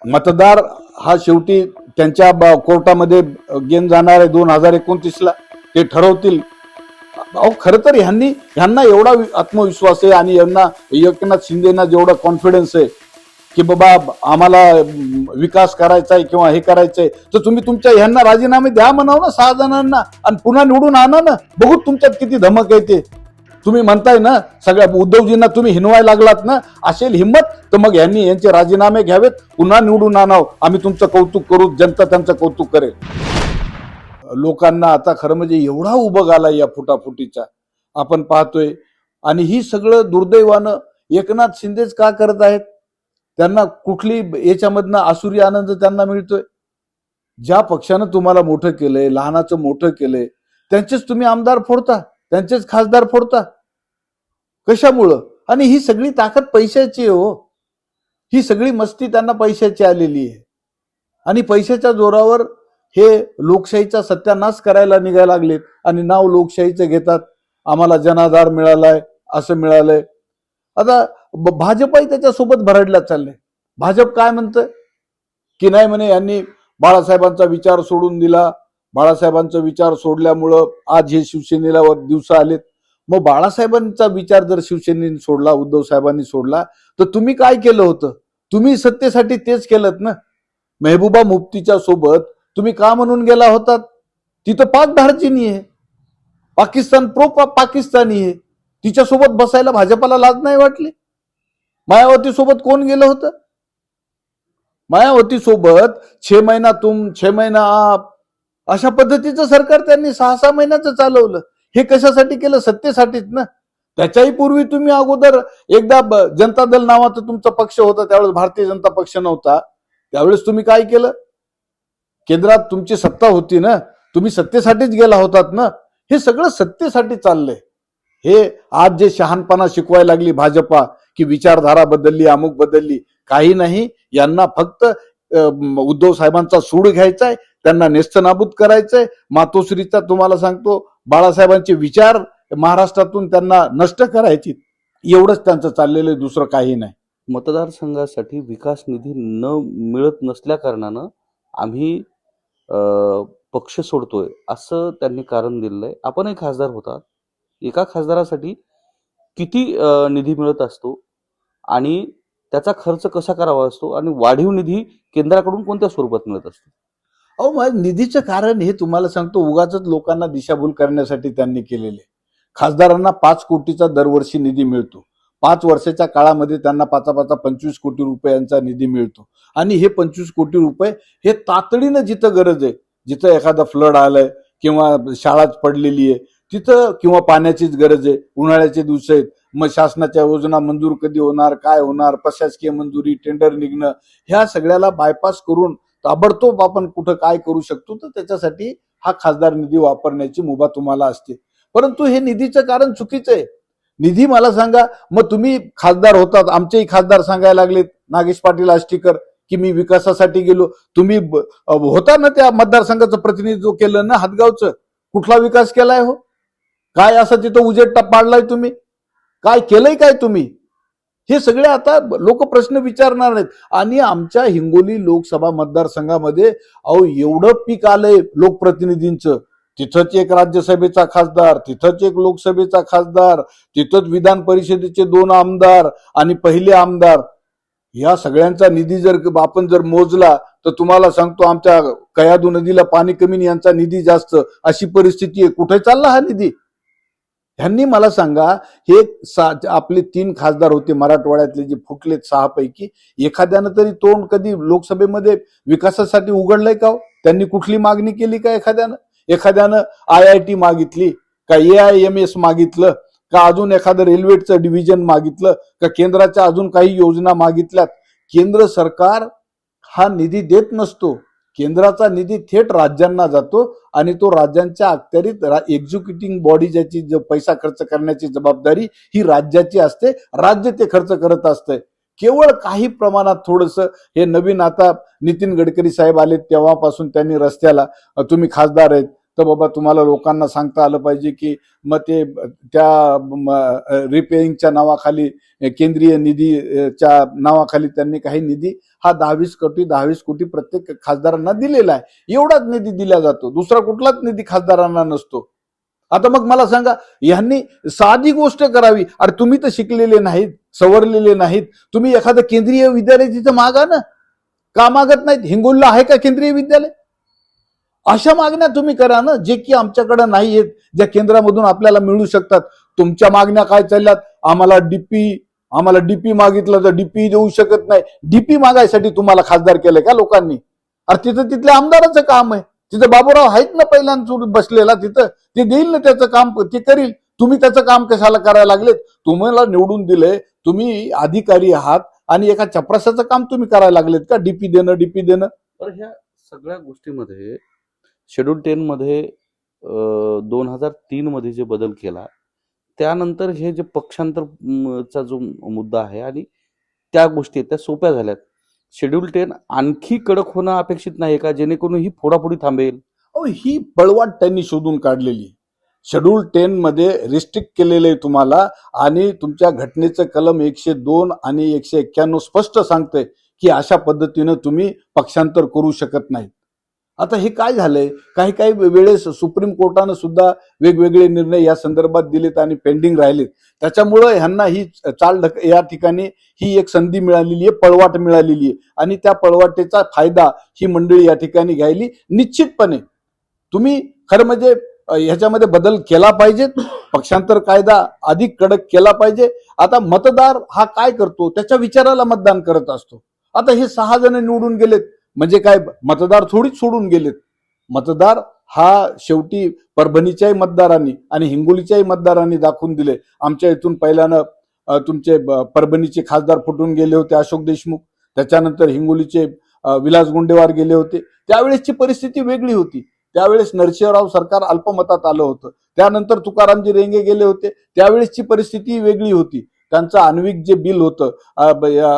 मतदार हा शेवटी त्यांच्या कोर्टामध्ये गेम जाणार आहे 2029ला, ते ठरवतील. अहो खरं तर ह्यांना एवढा आत्मविश्वास आहे आणि यांना एकनाथ शिंदेना जेवढा कॉन्फिडन्स आहे की बाबा आम्हाला विकास करायचा आहे किंवा हे करायचंय, तर तुम्ही तुमच्या ह्यांना राजीनामे द्या म्हणाव ना 6 जणांना आणि पुन्हा निवडून आणा ना, बघू तुमच्यात किती धमक आहे ते. तुम्ही म्हणताय ना सगळ्या उद्धवजींना तुम्ही हिनवायला लागलात ना, असेल हिंमत तर मग यांचे राजीनामे घ्यावेत, पुन्हा निवडून आणावं, आम्ही तुमचं कौतुक करू, जनता त्यांचं कौतुक करेल. लोकांना आता खरं म्हणजे एवढा उभं आलाय या फुटाफुटीचा आपण पाहतोय. आणि ही सगळं दुर्दैवानं एकनाथ शिंदेच का करत आहेत? त्यांना कुठली याच्यामधनं आसुरी आनंद त्यांना मिळतोय? ज्या पक्षानं तुम्हाला मोठं केलंय, लहानाचं मोठं केलंय, त्यांचेच तुम्ही आमदार फोडता, त्यांचेच खासदार फोडता. कशामुळं? आणि ही सगळी ताकद पैशाची आहे हो. ही सगळी मस्ती त्यांना पैशाची आलेली आहे आणि पैशाच्या जोरावर हे लोकशाहीचा सत्यानाश करायला निघायला लागलेत आणि नाव लोकशाहीचं घेतात. आम्हाला जनाधार मिळालाय, असं मिळालंय. आता भाजपही त्याच्यासोबत भरडला चाललंय. भाजप काय म्हणतं की नाही म्हणे यांनी बाळासाहेबांचा विचार सोडून दिला, बाळासाहेबांचा विचार सोडल्यामुळं आज हे शिवसेनेला दिवस आलेत. मग बाळासाहेबांचा विचार जर शिवसेनेने सोडला, उद्धव साहेबांनी सोडला, तर तुम्ही काय केलं होतं? तुम्ही सत्तेसाठी तेच केलं ना. मेहबूबा मुफ्तीच्या सोबत तुम्ही का म्हणून गेला होतात? तिथं पाक धार्जिनी आहे, पाकिस्तान पाकिस्तानी आहे, तिच्यासोबत बसायला भाजपाला लाज नाही वाटली? मायावती सोबत कोण गेलं होतं? मायावती सोबत 6 महिना तुम 6 महिना आप, अशा पद्धतीचं सरकार त्यांनी 6-6 महिन्याचं चालवलं. हे कशासाठी केलं? सत्तेसाठीच ना. त्याच्याही पूर्वी तुम्ही अगोदर एकदा जनता दल नावाचा तुमचा पक्ष होता, त्यावेळेस भारतीय जनता पक्ष नव्हता, त्यावेळेस तुम्ही काय केलं? केंद्रात तुमची सत्ता होती ना, तुम्ही सत्तेसाठीच गेला होतात ना. हे सगळं सत्तेसाठी चाललंय. हे आज जे शहाणपणा शिकवायला लागली भाजपा की विचारधारा बदलली, अमुक बदलली, काही नाही. यांना फक्त उद्धव साहेबांचा सूड घ्यायचाय, त्यांना नेस्तनाबूत करायचंय. मातोश्रीचा तुम्हाला सांगतो, बाळासाहेबांचे विचार महाराष्ट्रातून त्यांना नष्ट करायची, एवढंच त्यांचं चाललेलं, दुसरं काही नाही. मतदारसंघासाठी विकास निधी न मिळत नसल्या कारणानं आम्ही पक्ष सोडतोय असं त्यांनी कारण दिलंय. आपणही खासदार होता, एका खासदारासाठी किती निधी मिळत असतो आणि त्याचा खर्च कसा करावा असतो आणि वाढीव निधी केंद्राकडून कोणत्या स्वरूपात मिळत असतो? अहो मग निधीचं कारण हे तुम्हाला सांगतो, उगाच लोकांना दिशाभूल करण्यासाठी त्यांनी केलेले. खासदारांना 5 कोटीचा दरवर्षी निधी मिळतो. 5 वर्षाच्या काळामध्ये त्यांना 25 कोटी रुपयांचा निधी मिळतो. आणि हे 25 कोटी रुपये हे तातडीनं जिथं गरज आहे, जिथं एखादा फ्लड आलाय किंवा शाळाच पडलेली आहे तिथं, किंवा पाण्याचीच गरज आहे, उन्हाळ्याचे दिवस आहेत, मग शासनाच्या योजना मंजूर कधी होणार, काय होणार, प्रशासकीय मंजुरी, टेंडर निघणं, ह्या सगळ्याला बायपास करून ताबडतोब आपण कुठं काय करू शकतो, तर त्याच्यासाठी हा खासदार निधी वापरण्याची मुभा तुम्हाला असते. परंतु हे निधीचं कारण चुकीचं आहे. निधी मला सांगा, मग तुम्ही खासदार होतात, आमचेही खासदार सांगायला लागलेत, नागेश पाटील आष्टीकर, की मी विकासासाठी गेलो. तुम्ही होता ना त्या मतदारसंघाचं प्रतिनिधित्व केलं ना हातगावचं, कुठला विकास केलाय हो? काय असं तिथं उजेड पाडलाय तुम्ही? काय केलंय काय तुम्ही? हे सगळे आता लोक प्रश्न विचारणार आहेत. आणि आमच्या हिंगोली लोकसभा मतदारसंघामध्ये अहो एवढं पीक आलंय लोकप्रतिनिधींचं, तिथंच एक राज्यसभेचा खासदार, तिथंच एक लोकसभेचा खासदार, तिथंच विधान परिषदेचे 2 आमदार आणि पहिले आमदार, या सगळ्यांचा निधी जर आपण मोजला तर तुम्हाला सांगतो आमच्या कयादू नदीला पाणी कमी, यांचा निधी जास्त, अशी परिस्थिती आहे. कुठे चालला हा निधी? ह्यांनी मला सांगा, हे आपले 3 खासदार होते मराठवाड्यातले जे फुटलेत 6 पैकी, एखाद्यानं तरी तोंड कधी लोकसभेमध्ये विकासासाठी उघडलंय का? त्यांनी कुठली मागणी केली का? एखाद्यानं IIT मागितली का? AIMS मागितलं का? अजून एखादं रेल्वेचं डिव्हिजन मागितलं का? केंद्राच्या अजून काही योजना मागितल्यात? केंद्र सरकार हा निधी देत नसतो. केंद्राचा निधी थेट राज्यांना जातो आणि तो राज्यांच्या अखत्यारीत एक्झिक्युटिव्ह बॉडी, ज्याची पैसा खर्च करण्याची जबाबदारी ही राज्याची असते, राज्य ते खर्च करत असते. केवळ काही प्रमाणात थोडंसं हे नवीन आता नितीन गडकरी साहेब आले तेव्हापासून त्यांनी रस्त्याला, तुम्ही खासदार आहेत, तर बाबा तुम्हाला लोकांना सांगता आलं पाहिजे की मग ते त्या रिपेअरिंगच्या नावाखाली केंद्रीय निधीच्या नावाखाली त्यांनी काही निधी हा 22 कोटी प्रत्येक खासदारांना दिलेला आहे. एवढाच निधी दिला जातो, दुसरा कुठलाच निधी खासदारांना नसतो. आता मग मला सांगा, यांनी साधी गोष्ट करावी. अरे तुम्ही तर शिकलेले नाहीत, सवरलेले नाहीत, तुम्ही एखादं केंद्रीय विद्यालय तिथं मागा ना. का मागत नाहीत? हिंगोलीला आहे का केंद्रीय विद्यालय? अशा मागण्या तुम्ही करा ना, जे की आमच्याकडे नाही आहेत, ज्या केंद्रामधून आपल्याला मिळू शकतात. तुमच्या मागण्या काय चालल्यात? आम्हाला डीपी मागितलं तर डीपी देऊ शकत नाही. डीपी मागायसाठी तुम्हाला खासदार केलंय का लोकांनी? अरे तिथं तिथल्या आमदाराचं काम आहे. तिथं बाबूराव आहेत ना पहिल्यांदा बसलेला, तिथं ते देईल ना त्याचं काम, ते करील. तुम्ही त्याचं काम कशाला करायला लागलेत? तुम्हाला निवडून दिलंय, तुम्ही अधिकारी आहात आणि एका चपराशाचं काम तुम्ही करायला लागलेत का? डीपी देणं. तर ह्या सगळ्या गोष्टीमध्ये शेड्यूल 10 मध्ये 2003 मध्ये जे बदल केला, त्यानंतर हे जे चा जो मुद्दा आहे आणि त्या गोष्टी आहेत त्या सोप्या झाल्यात. शेड्यूल 10 आणखी कडक होणं अपेक्षित नाही का, जेणेकरून ही फोडाफोडी थांबेल? ही पळवाट त्यांनी शोधून काढलेली. शेड्यूल 10 मध्ये रिस्ट्रिक्ट केलेलं आहे तुम्हाला, आणि तुमच्या घटनेचं कलम 102 आणि 191 स्पष्ट सांगतंय की अशा पद्धतीनं तुम्ही पक्षांतर करू शकत नाही. आता हे काय झालंय, काही वेळेस सुप्रीम कोर्टानं सुद्धा वेगवेगळे निर्णय या संदर्भात दिलेत आणि पेंडिंग राहिलेत. त्याच्यामुळं ह्यांना ही या ठिकाणी ही एक संधी मिळालेली आहे, पळवाट मिळालेली आहे, आणि त्या पळवाटेचा फायदा ही मंडळी या ठिकाणी घ्यायली. निश्चितपणे तुम्ही खरं म्हणजे ह्याच्यामध्ये बदल केला पाहिजे, पक्षांतर कायदा अधिक कडक केला पाहिजे. आता मतदार हा काय करतो, त्याच्या विचाराला मतदान करत असतो. आता हे 6 जण निवडून गेलेत म्हणजे काय, मतदार थोडीच सोडून गेलेत. मतदार हा शेवटी परभणीच्याही मतदारांनी आणि हिंगोलीच्याही मतदारांनी दाखवून दिले. आमच्या इथून पहिल्यानं तुमचे परभणीचे खासदार फुटून गेले होते अशोक देशमुख, त्याच्यानंतर हिंगोलीचे विलास गुंडेवार गेले होते. त्यावेळेसची परिस्थिती वेगळी होती. त्यावेळेस नरसिंहराव सरकार अल्पमतात आलं होतं. त्यानंतर तुकारामजी रेंगे गेले होते, त्यावेळेसची परिस्थिती वेगळी होती. त्यांचं आण्विक जे बिल होतं,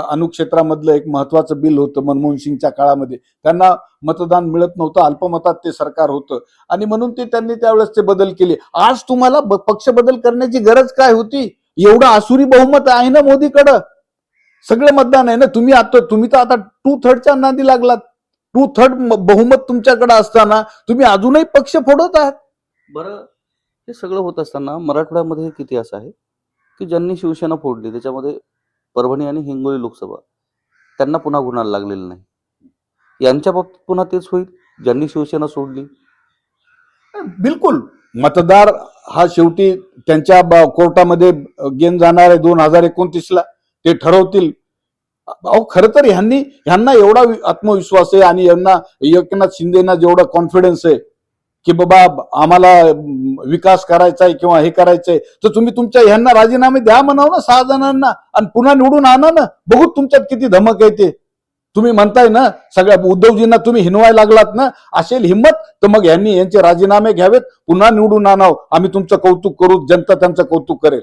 अणुक्षेत्रामधलं एक महत्वाचं बिल होतं मनमोहन सिंगच्या काळामध्ये, त्यांना मतदान मिळत नव्हतं, अल्पमतात ते सरकार होतं, आणि म्हणून त्यांनी त्यावेळेस ते बदल केले. आज तुम्हाला पक्ष बदल करण्याची गरज काय होती? एवढं आसुरी बहुमत आहे ना मोदीकडं, सगळे मतदान आहे ना. तुम्ही तर आता 2/3 नादी लागलात. 2/3 बहुमत तुमच्याकडे असताना तुम्ही अजूनही पक्ष फोडत आहात. बरं, हे सगळं होत असताना मराठवाड्यामध्ये किती असं आहे की ज्यांनी शिवसेना फोडली, त्याच्यामध्ये परभणी आणि हिंगोली लोकसभा, त्यांना पुन्हा गुन्हा लागलेला नाही. यांच्या बाबतीत पुन्हा तेच होईल ज्यांनी शिवसेना सोडली? बिलकुल. मतदार हा शेवटी त्यांच्या कोर्टामध्ये गेन जाणार आहे 2029ला, ते ठरवतील. अहो खरं तर ह्यांना एवढा आत्मविश्वास आहे आणि यांना एकनाथ शिंदेना जेवढा कॉन्फिडन्स आहे की बाबा आम्हाला विकास करायचा आहे किंवा हे करायचंय, तर तुम्ही तुमच्या ह्यांना राजीनामे द्या म्हणाव ना 6 जणांना, आणि पुन्हा निवडून आणा ना. बघू तुमच्यात किती धमक आहे ते. तुम्ही म्हणताय ना सगळ्या उद्धवजींना तुम्ही हिनवायला लागलात ना, असेल हिंमत तर मग यांचे राजीनामे घ्यावेत, पुन्हा निवडून आणावं. आम्ही तुमचं कौतुक करू, जनता त्यांचं कौतुक करेल.